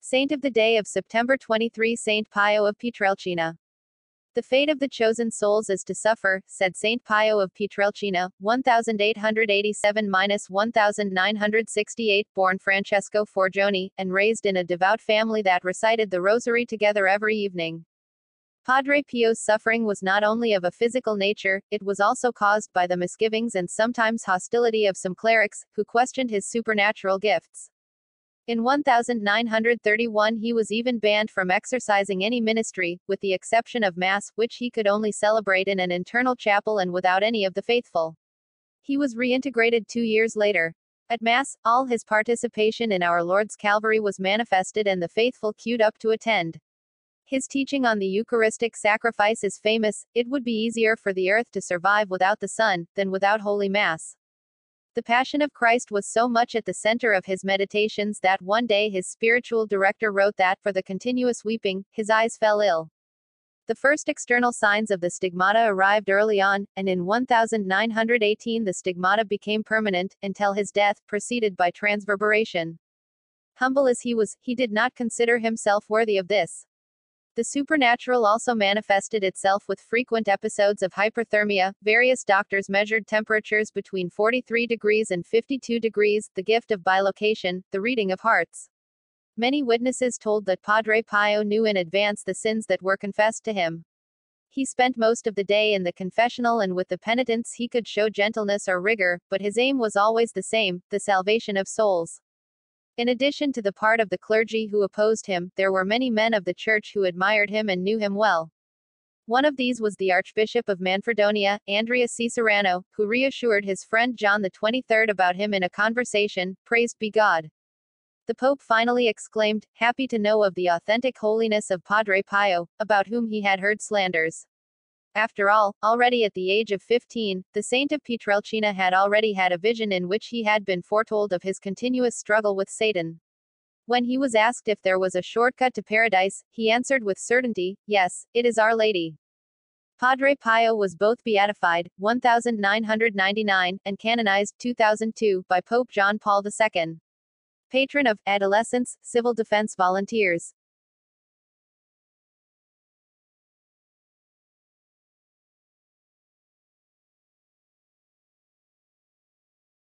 Saint of the day of September 23, Saint Pio of Pietrelcina. The fate of the chosen souls is to suffer, said Saint Pio of Pietrelcina, 1887–1968, born Francesco Forgione, and raised in a devout family that recited the Rosary together every evening. Padre Pio's suffering was not only of a physical nature, it was also caused by the misgivings and sometimes hostility of some clerics, who questioned his supernatural gifts. In 1931 he was even banned from exercising any ministry, with the exception of Mass, which he could only celebrate in an internal chapel and without any of the faithful. He was reintegrated 2 years later. At Mass, all his participation in our Lord's Calvary was manifested and the faithful queued up to attend. His teaching on the Eucharistic sacrifice is famous. It would be easier for the earth to survive without the sun, than without Holy Mass. The Passion of Christ was so much at the center of his meditations that one day his spiritual director wrote that, for the continuous weeping, his eyes fell ill. The first external signs of the stigmata arrived early on, and in 1918 the stigmata became permanent, until his death, preceded by transverberation. Humble as he was, he did not consider himself worthy of this. The supernatural also manifested itself with frequent episodes of hyperthermia. Various doctors measured temperatures between 43 degrees and 52 degrees, the gift of bilocation, the reading of hearts. Many witnesses told that Padre Pio knew in advance the sins that were confessed to him. He spent most of the day in the confessional, and with the penitents he could show gentleness or rigor, but his aim was always the same, the salvation of souls. In addition to the part of the clergy who opposed him, there were many men of the Church who admired him and knew him well. One of these was the Archbishop of Manfredonia, Andrea Cicerano, who reassured his friend John XXIII about him in a conversation. Praised be God! The Pope finally exclaimed, happy to know of the authentic holiness of Padre Pio, about whom he had heard slanders. After all, already at the age of 15, the Saint of Pietrelcina had already had a vision in which he had been foretold of his continuous struggle with Satan. When he was asked if there was a shortcut to paradise, he answered with certainty, yes, it is Our Lady. Padre Pio was both beatified, 1999, and canonized, 2002, by Pope John Paul II. Patron of adolescents, civil defense volunteers.